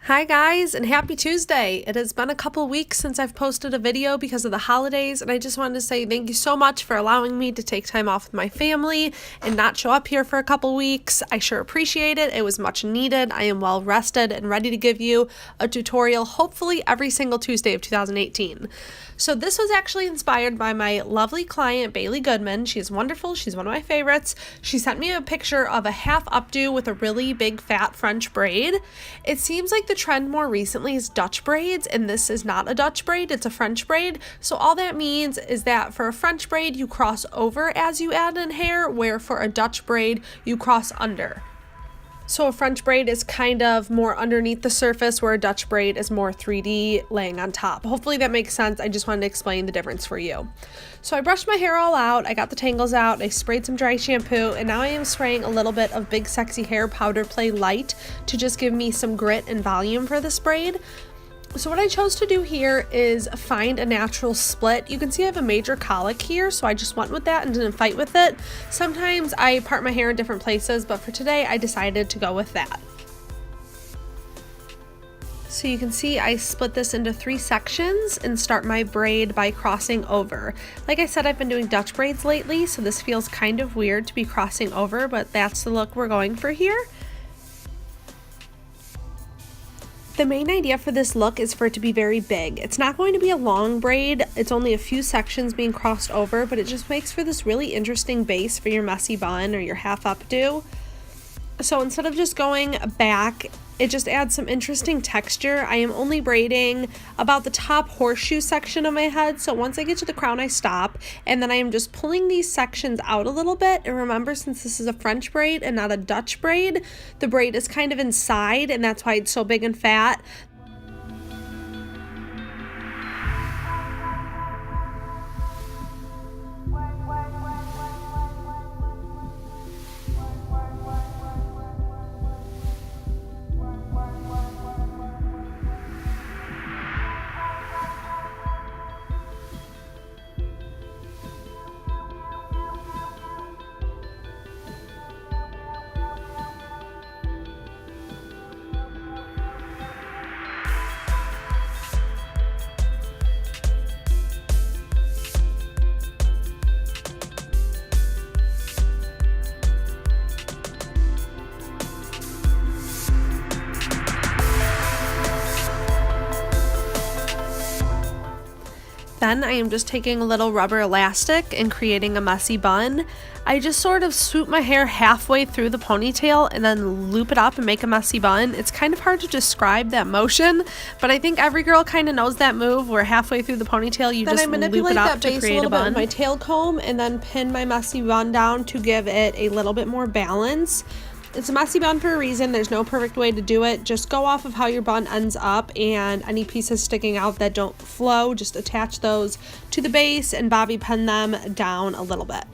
Hi guys, and happy Tuesday. It has been a couple weeks since I've posted a video because of the holidays, and I just wanted to say thank you so much for allowing me to take time off with my family and not show up here for a couple weeks. I sure appreciate it. It was much needed. I am well rested and ready to give you a tutorial hopefully every single Tuesday of 2018. So this was actually inspired by my lovely client, Bailey Goodman. She's wonderful. She's one of my favorites. She sent me a picture of a half updo with a really big fat French braid. It seems like the trend more recently is Dutch braids, and this is not a Dutch braid, it's a French braid. So all that means is that for a French braid, you cross over as you add in hair, where for a Dutch braid, you cross under. So a French braid is kind of more underneath the surface, where a Dutch braid is more 3D laying on top. Hopefully that makes sense. I just wanted to explain the difference for you. So I brushed my hair all out, I got the tangles out, I sprayed some dry shampoo, and now I am spraying a little bit of Big Sexy Hair Powder Play Light to just give me some grit and volume for this braid. So what I chose to do here is find a natural split. You can see I have a major colic here, so I just went with that and didn't fight with it. Sometimes I part my hair in different places, but for today I decided to go with that. So you can see I split this into 3 sections and start my braid by crossing over. Like I said, I've been doing Dutch braids lately, so this feels kind of weird to be crossing over, but that's the look we're going for here. The main idea for this look is for it to be very big. It's not going to be a long braid, it's only a few sections being crossed over, but it just makes for this really interesting base for your messy bun or your half updo. So instead of just going back, it just adds some interesting texture. I am only braiding about the top horseshoe section of my head, so once I get to the crown I stop, and then I am just pulling these sections out a little bit. And remember, since this is a French braid and not a Dutch braid, the braid is kind of inside, and that's why it's so big and fat. Then I am just taking a little rubber elastic and creating a messy bun. I just sort of swoop my hair halfway through the ponytail and then loop it up and make a messy bun. It's kind of hard to describe that motion, but I think every girl kind of knows that move where halfway through the ponytail you just loop it up to create a bun. With my tail comb and then pin my messy bun down to give it a little bit more balance. It's a messy bun for a reason. There's no perfect way to do it. Just go off of how your bun ends up, and any pieces sticking out that don't flow, just attach those to the base and bobby pin them down a little bit.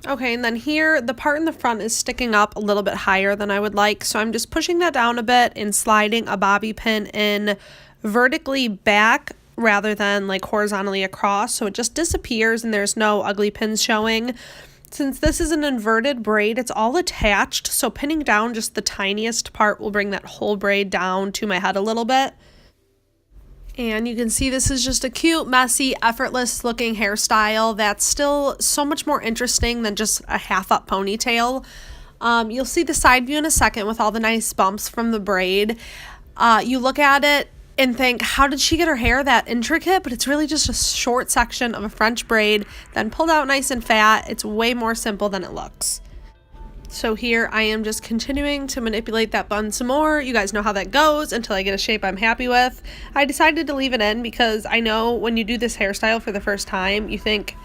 Okay, and then here, the part in the front is sticking up a little bit higher than I would like, so I'm just pushing that down a bit and sliding a bobby pin in vertically back rather than like horizontally across, so it just disappears and there's no ugly pins showing. Since this is an inverted braid, it's all attached, so pinning down just the tiniest part will bring that whole braid down to my head a little bit. And you can see this is just a cute, messy, effortless looking hairstyle that's still so much more interesting than just a half up ponytail. You'll see the side view in a second with all the nice bumps from the braid. You look at it and think, how did she get her hair that intricate? But it's really just a short section of a French braid, then pulled out nice and fat. It's way more simple than it looks. So here I am just continuing to manipulate that bun some more. You guys know how that goes until I get a shape I'm happy with. I decided to leave it in because I know when you do this hairstyle for the first time, you think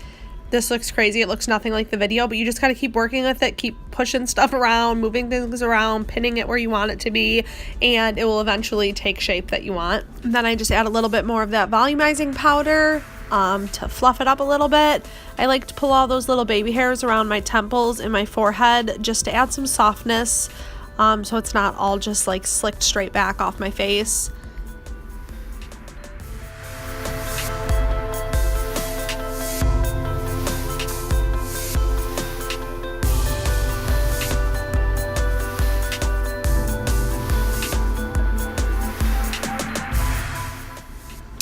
this looks crazy, it looks nothing like the video, but you just gotta keep working with it, keep pushing stuff around, moving things around, pinning it where you want it to be, and it will eventually take shape that you want. And then I just add a little bit more of that volumizing powder to fluff it up a little bit. I like to pull all those little baby hairs around my temples and my forehead just to add some softness, so it's not all just like slicked straight back off my face.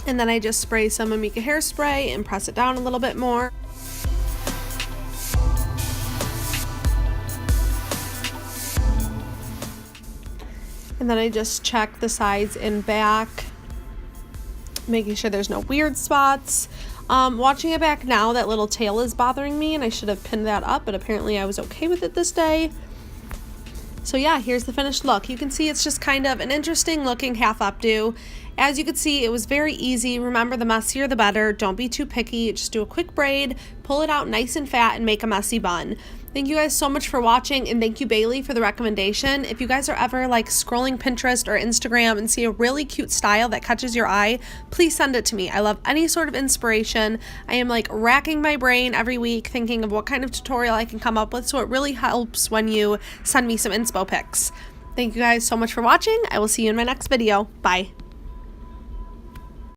And then I just spray some Amika hairspray and press it down a little bit more. And then I just check the sides and back, making sure there's no weird spots. Watching it back now, that little tail is bothering me and I should have pinned that up, but apparently I was okay with it this day. So yeah, here's the finished look. You can see it's just kind of an interesting looking half updo. As you can see, it was very easy. Remember, the messier the better. Don't be too picky. Just do a quick braid, pull it out nice and fat, and make a messy bun. Thank you guys so much for watching, and thank you, Bailey, for the recommendation. If you guys are ever like scrolling Pinterest or Instagram and see a really cute style that catches your eye, please send it to me. I love any sort of inspiration. I am like racking my brain every week thinking of what kind of tutorial I can come up with, so it really helps when you send me some inspo pics. Thank you guys so much for watching. I will see you in my next video. Bye.